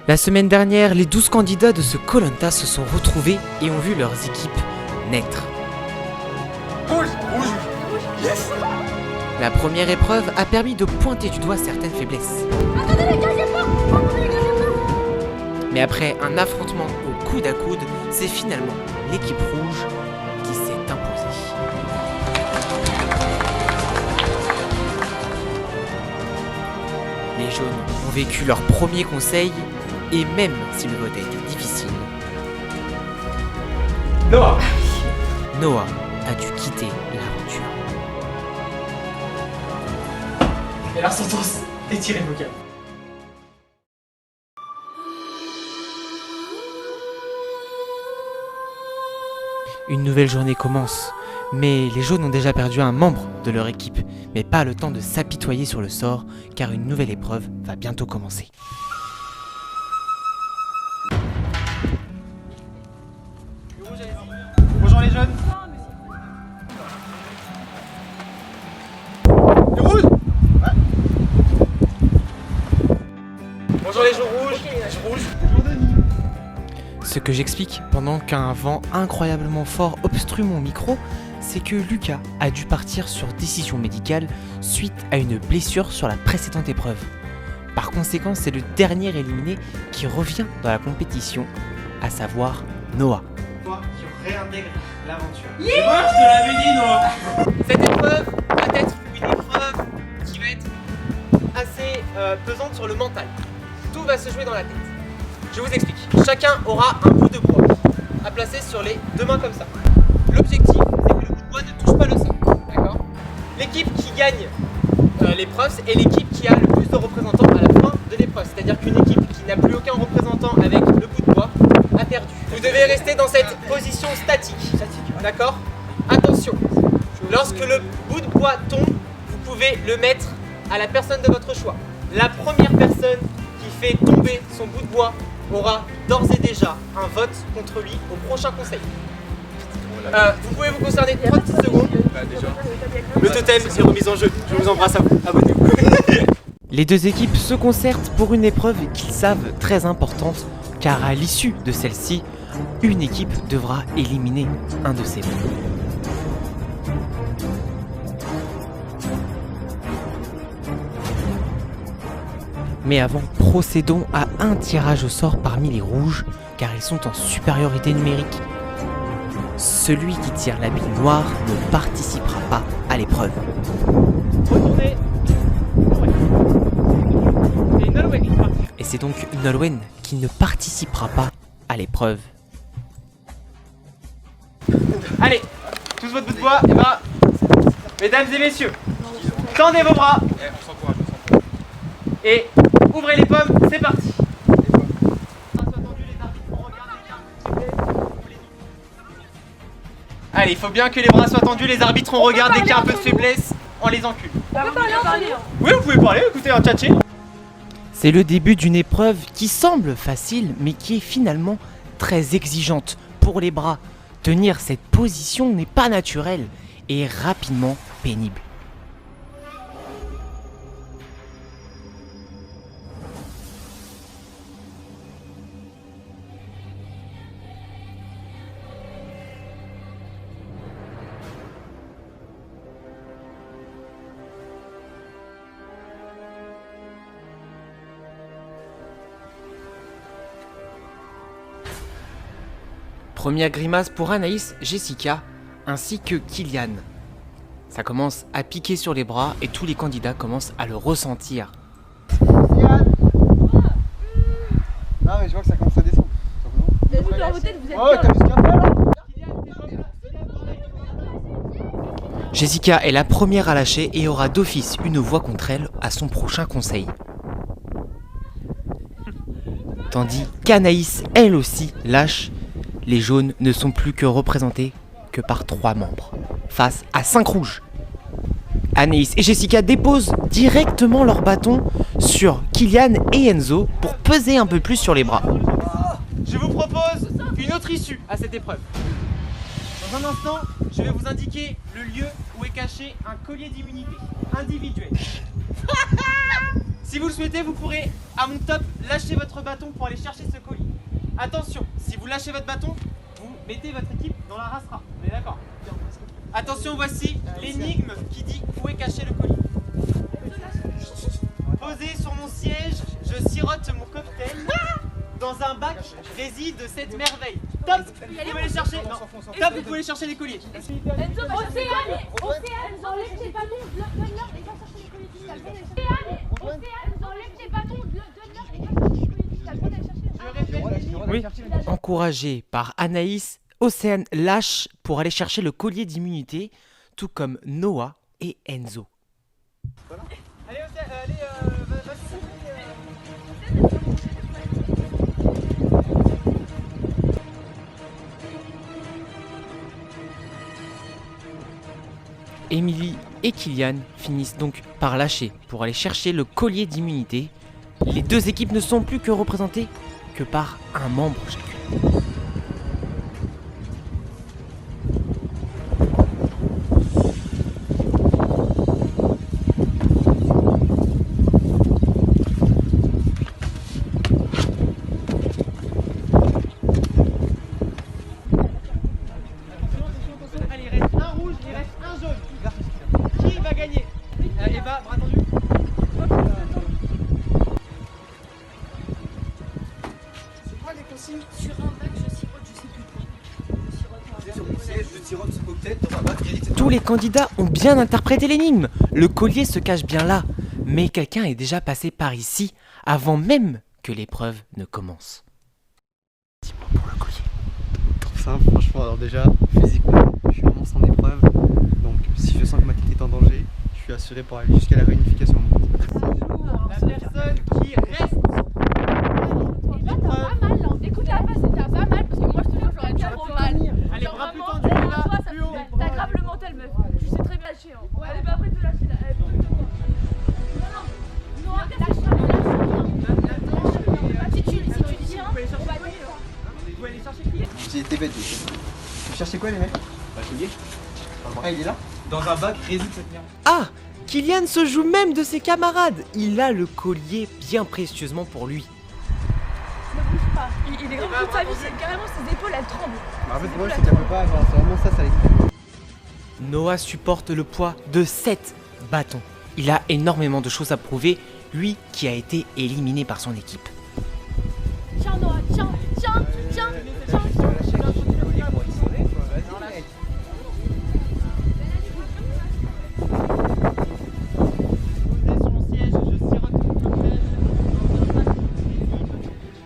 La semaine dernière, les 12 candidats de ce Koh-Lanta se sont retrouvés et ont vu leurs équipes naître. Rouge, rouge, yes. La première épreuve a permis de pointer du doigt certaines faiblesses. Attendez les gars, j'ai peur. Attendez les gars, j'ai peur. Mais après un affrontement au coude à coude, c'est finalement l'équipe rouge qui s'est imposée. Les jaunes ont vécu leur premier conseil, et même si le vote a été difficile, Noah a dû quitter l'aventure. Et alors sentence, étirez vos câbles. Une nouvelle journée commence, mais les jaunes ont déjà perdu un membre de leur équipe, mais pas le temps de s'apitoyer sur le sort, car une nouvelle épreuve va bientôt commencer. Bonjour les jeunes. Les rouges. Ouais. Bonjour les jours rouges. Les rouges. Bonjour Denis. Ce que j'explique pendant qu'un vent incroyablement fort obstrue mon micro, c'est que Lucas a dû partir sur décision médicale suite à une blessure sur la précédente épreuve. Par conséquent, c'est le dernier éliminé qui revient dans la compétition, à savoir Noah. Toi qui réintègre l'aventure. C'est moi, je te l'avais dit, Noah. Cette épreuve va être une épreuve qui va être assez pesante sur le mental. Tout va se jouer dans la tête. Je vous explique. Chacun aura un bout de bois à placer sur les deux mains comme ça. L'objectif, c'est que le bout de bois ne touche pas le sol. D'accord ? L'équipe qui gagne l'épreuve est l'équipe qui a le plus de représentants à la fin de l'épreuve. C'est-à-dire qu'une équipe qui n'a plus aucun représentant avec le bout de bois a perdu. Vous devez rester dans cette position statique. D'accord ? Attention, lorsque le bout de bois tombe, vous pouvez le mettre à la personne de votre choix. La première personne qui fait tomber son bout de bois aura d'ores et déjà un vote contre lui au prochain conseil. Vous pouvez vous concerner 30 secondes. Le totem est remis en jeu. Je vous embrasse à vous. Abonnez-vous. Les deux équipes se concertent pour une épreuve qu'ils savent très importante, car à l'issue de celle-ci, une équipe devra éliminer un de ses membres. Mais avant, procédons à un tirage au sort parmi les rouges, car ils sont en supériorité numérique. Celui qui tire l'habit noir ne participera pas à l'épreuve. Retournez. Et Nolwenn qui part. Et c'est donc Nolwenn qui ne participera pas à l'épreuve. Allez, tous votre bout de bois, et bah, mesdames et messieurs, tendez vos bras. Et ouvrez les pommes, c'est parti. Allez, il faut bien que les bras soient tendus, les arbitres on regarde dès qu'il y a un peu de faiblesse, on les encule. On peut parler. Oui, vous pouvez parler, écoutez un tchatché. C'est le début d'une épreuve qui semble facile, mais qui est finalement très exigeante pour les bras. Tenir cette position n'est pas naturel et rapidement pénible. Première grimace pour Anaïs, Jessica, ainsi que Kylian. Ça commence à piquer sur les bras et tous les candidats commencent à le ressentir. Non mais je vois que ça commence à descendre. Vous, dans vos têtes, vous êtes Oh, t'as vu ce qu'il y a là? Jessica est la première à lâcher et aura d'office une voix contre elle à son prochain conseil. Tandis qu'Anaïs, elle aussi, lâche. Les jaunes ne sont plus que représentés que par 3 membres, face à 5 rouges. Anaïs et Jessica déposent directement leur bâton sur Kylian et Enzo pour peser un peu plus sur les bras. Je vous propose une autre issue à cette épreuve. Dans un instant, je vais vous indiquer le lieu où est caché un collier d'immunité individuel. Si vous le souhaitez, vous pourrez, à mon top, lâcher votre bâton pour aller chercher ce colis. Attention, si vous lâchez votre bâton, vous mettez votre équipe dans la rastera. On est d'accord? Attention, voici l'énigme qui dit où est caché le colis. Posé sur mon siège, je sirote mon cocktail. Dans un bac réside cette merveille. Top, vous pouvez les chercher. Non. Top, vous pouvez aller chercher les colliers. Océane, enlève tes bâtons, donne-leur et va chercher les colliers fiscales. Océane, enlève tes bâtons, donne-leur et va chercher les colliers fiscales. Oui. Encouragé par Anaïs, Océane lâche pour aller chercher le collier d'immunité, tout comme Noah et Enzo. Allez, Océane, Émilie et Kylian finissent donc par lâcher pour aller chercher le collier d'immunité. Les deux équipes ne sont plus que représentées que par un membre chacune. allez, il reste un rouge, il reste un jaune. Qui va gagner? Eva, bras tendu. C'est quoi les consignes? Sur un bac, je sirote, je sais plus quoi. Je sirote un Sur mon siège, je sirote ce cocktail dans un bac. Tous les candidats ont bien interprété l'énigme. Le collier se cache bien là. Mais quelqu'un est déjà passé par ici avant même que l'épreuve ne commence. Dis-moi pour le collier. Trop simple, franchement. Alors, déjà, physiquement, je suis vraiment sans épreuve. Donc, si je sens que ma tête est en danger, je suis assuré pour aller jusqu'à la réunification. La personne qui reste. Eva, t'as pas mal là. Écoute la base, t'as pas mal parce que moi je te jure, j'aurais déjà trop mal. Allez, Genre bras plus vraiment, tendus, Eva, toi, ça plus haut. t'as grave le mental, meuf. Tu sais très bien lâcher. Hein. Ouais. Elle est pas prête de lâcher là. Elle est prête de quoi? Non, lâche. Si tu tiens, on va dire. Vous pouvez aller chercher le collier. J'ai été bête. Vous cherchez quoi, les mecs? Le collier. Ah, il est là? Dans un bac réside cette merde. Ah, Kylian se joue même de ses camarades. Il a le collier bien précieusement pour lui. Ne bouge pas. Il est grand toute sa vie, c'est carrément ses épaules, elles tremblent. Bah, en fait, moi, c'est qu'elle peut pas avoir. C'est vraiment ça l'explique. Noah supporte le poids de 7 bâtons. Il a énormément de choses à prouver, lui qui a été éliminé par son équipe. Tiens, Noah, tiens. Sur mon siège, je sirote mon cocktail.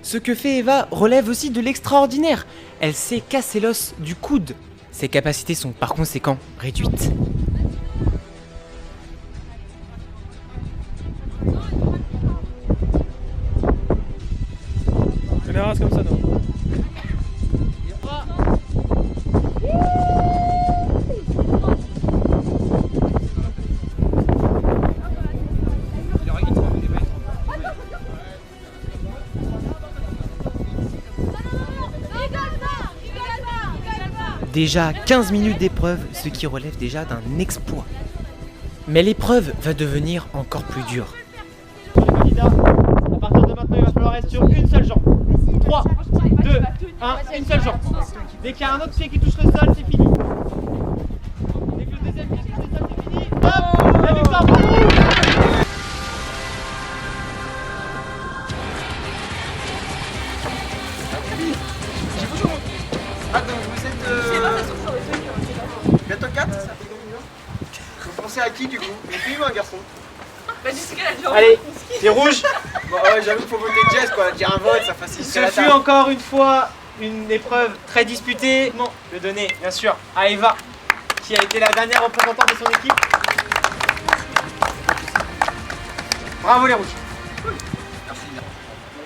Ce que fait Eva relève aussi de l'extraordinaire. Elle s'est cassé l'os du coude. Ses capacités sont par conséquent réduites. Caméra, c'est comme ça, non? Déjà 15 minutes d'épreuve, ce qui relève déjà d'un exploit. Mais l'épreuve va devenir encore plus dure. Pour les candidats, à partir de maintenant, il va falloir être sur une seule jambe. 3, 2, 1, une seule jambe. Dès qu'il y a un autre pied qui touche le sol, c'est fini. Dès que le deuxième pied touche le sol, c'est fini. Hop, la victoire pour vous. Ah, donc vous êtes. Bientôt 4? Vous pensez à qui du coup? Une fille ou un garçon? Allez, c'est rouge. Bon, ouais, j'avoue qu'il faut voter Jess quoi. Dire un vote, ça facilite Ce la fut tâche. encore une fois une épreuve très disputée. Bon, je vais donner bien sûr à Eva, qui a été la dernière représentante de son équipe. Bravo les rouges.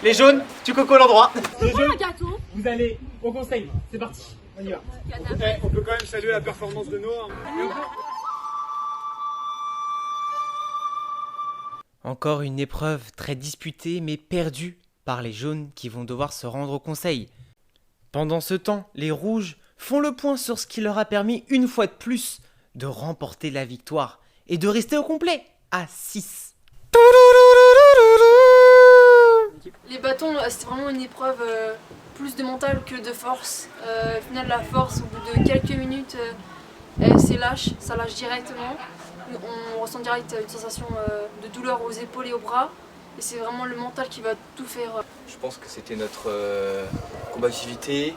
Les jaunes, tu coco l'endroit. Les jaunes, Un gâteau. vous allez au conseil. C'est parti, on y va. On peut quand même saluer la performance de Noah. Encore une épreuve très disputée mais perdue par les jaunes qui vont devoir se rendre au conseil. Pendant ce temps, les rouges font le point sur ce qui leur a permis une fois de plus de remporter la victoire et de rester au complet à 6. équipe? Les bâtons, c'était vraiment une épreuve plus de mental que de force. Au final, la force, au bout de quelques minutes, c'est lâche, ça lâche directement. On ressent direct une sensation de douleur aux épaules et aux bras. Et c'est vraiment le mental qui va tout faire. Je pense que c'était notre combativité.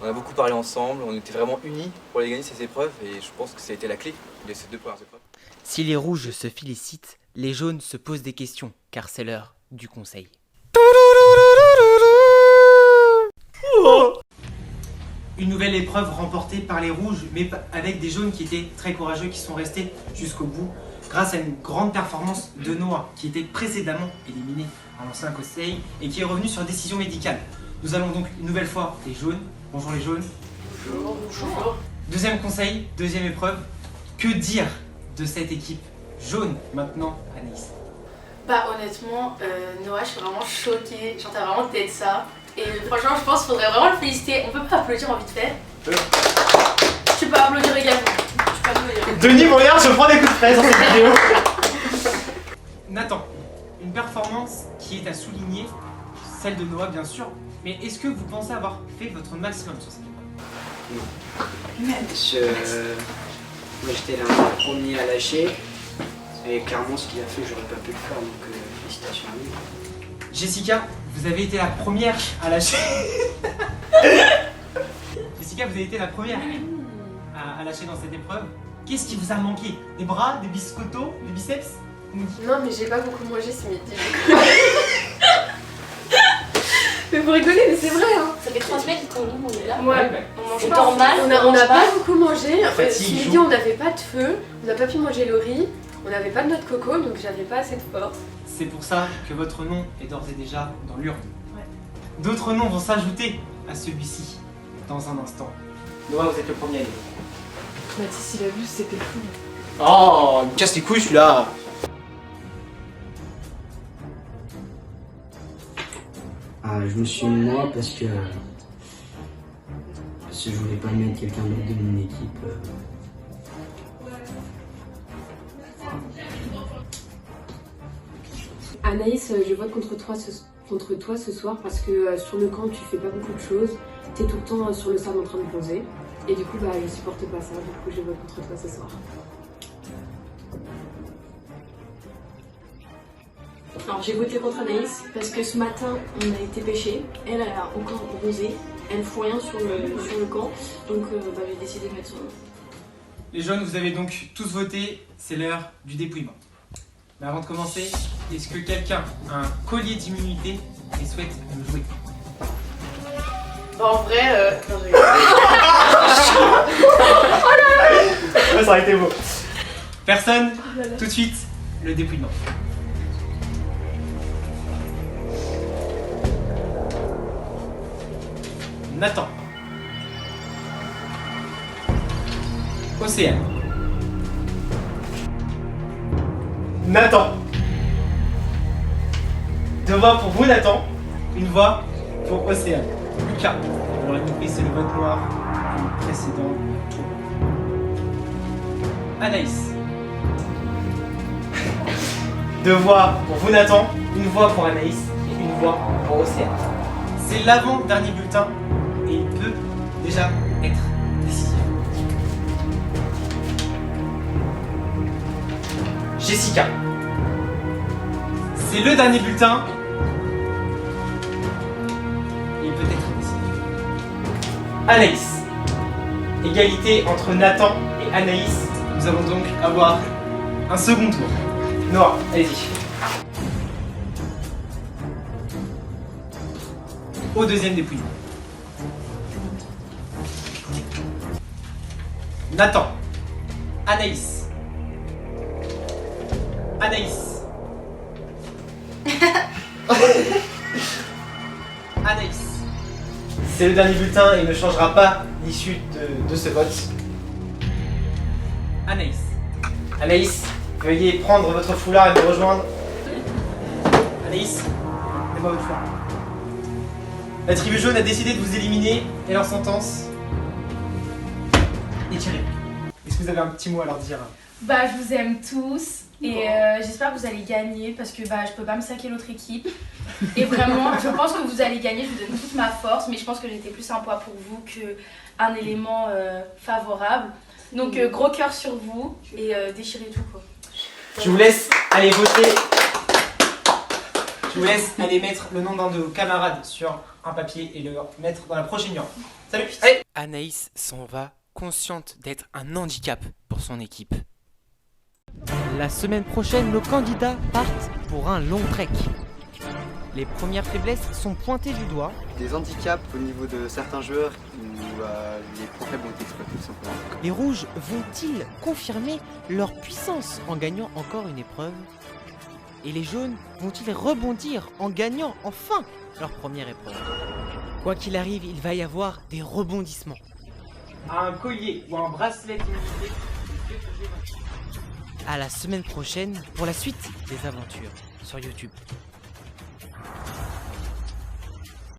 On a beaucoup parlé ensemble, on était vraiment unis pour les gagner ces épreuves et je pense que ça a été la clé de ces 2 premières épreuves. Si les rouges se félicitent, les jaunes se posent des questions, car c'est l'heure du conseil. Une nouvelle épreuve remportée par les rouges, mais avec des jaunes qui étaient très courageux, qui sont restés jusqu'au bout, grâce à une grande performance de Noah, qui était précédemment éliminé à l'ancien conseil et qui est revenu sur décision médicale. Nous allons donc une nouvelle fois les jaunes. Bonjour les jaunes. Bonjour. Deuxième conseil, deuxième épreuve. Que dire de cette équipe jaune maintenant, Anaïs? Bah honnêtement, Noah, je suis vraiment choquée, genre t'as vraiment tête ça. Et franchement, je pense qu'il faudrait vraiment le féliciter. On peut pas applaudir en vite fait. Tu peux applaudir également. Tu peux applaudir. Denis, mon regarde, je prends des coups de fraise dans cette vidéo. Nathan, une performance qui est à souligner, celle de Noah bien sûr, mais est-ce que vous pensez avoir fait votre maximum sur cette épreuve? Moi j'étais l'un des premiers à lâcher et clairement ce qu'il a fait j'aurais pas pu le faire donc félicitations à lui. Jessica, vous avez été la première à lâcher. Jessica, vous avez été la première à lâcher dans cette épreuve. Qu'est-ce qui vous a manqué? Des bras, des biscottos, des biceps? Non mais j'ai pas beaucoup mangé ce midi. Mais vous rigolez, mais c'est vrai hein. Ça fait 3 semaines qu'on est là. Ouais. On mange C'est pas. normal. On a pas beaucoup mangé. Fatigue, Ce midi joue. on n'avait pas de feu, on n'a pas pu manger le riz, on n'avait pas de noix de coco donc j'avais pas assez de force. C'est pour ça que votre nom est d'ores et déjà dans l'urne. D'autres noms vont s'ajouter à celui-ci dans un instant. Noah, vous êtes le premier à aller. Mathis il a vu, c'était fou. Oh, il me casse les couilles celui-là. Je me suis mis moi parce que je voulais pas mettre quelqu'un d'autre de mon équipe. Anaïs, je vote contre toi ce soir parce que sur le camp tu fais pas beaucoup de choses, t'es tout le temps sur le sable en train de bronzer et du coup bah je supporte pas ça, du coup je vote contre toi ce soir. Alors j'ai voté contre Anaïs parce que ce matin on a été pêcher, elle a encore bronzé, elle fout rien sur le camp donc j'ai décidé de mettre son nom. Les jaunes, vous avez donc tous voté, c'est l'heure du dépouillement. Mais avant de commencer, est-ce que quelqu'un a un collier d'immunité et souhaite le jouer? Bah en vrai, non, je rigole. Ouais, ça aurait été beau. Personne? Tout de suite, le dépouillement. Nathan. Océane. Nathan. 2 voix pour vous, Nathan. 1 voix pour Océane. Lucas. On l'a compris, c'est le vote noir du précédent tour. Anaïs. 2 voix pour vous, Nathan. 1 voix pour Anaïs et 1 voix pour Océane. C'est l'avant-dernier bulletin et il peut déjà être décisif. Jessica. C'est le dernier bulletin. Et il peut être décisif. Anaïs. Égalité entre Nathan et Anaïs. Nous allons donc avoir un second tour. Noah, allez-y. Au deuxième dépouillement. Nathan. Anaïs. Anaïs. Anaïs. C'est le dernier bulletin et ne changera pas l'issue de ce vote. Anaïs. Anaïs, veuillez prendre votre foulard et me rejoindre. Anaïs, donnez-moi votre foulard. La tribu jaune a décidé de vous éliminer et leur sentence est tirée. Est-ce que vous avez un petit mot à leur dire Bah, je vous aime tous et j'espère que vous allez gagner parce que bah, je peux pas me saquer l'autre équipe. Et vraiment, je pense que vous allez gagner, je vous donne toute ma force, mais je pense que j'étais plus un poids pour vous qu'un élément favorable. Donc gros cœur sur vous et déchirez tout quoi. Je vous laisse aller voter. Je vous laisse aller mettre le nom d'un de vos camarades sur un papier et le mettre dans la prochaine urne. Salut. Allez. Anaïs s'en va, consciente d'être un handicap pour son équipe. La semaine prochaine, nos candidats partent pour un long trek. Les premières faiblesses sont pointées du doigt. Des handicaps au niveau de certains joueurs où les points faibles ont été exploités tout simplement. Les rouges vont-ils confirmer leur puissance en gagnant encore une épreuve? Et les jaunes vont-ils rebondir en gagnant enfin leur première épreuve? Quoi qu'il arrive, il va y avoir des rebondissements. Un collier ou un bracelet d'immunité. À la semaine prochaine pour la suite des aventures sur YouTube.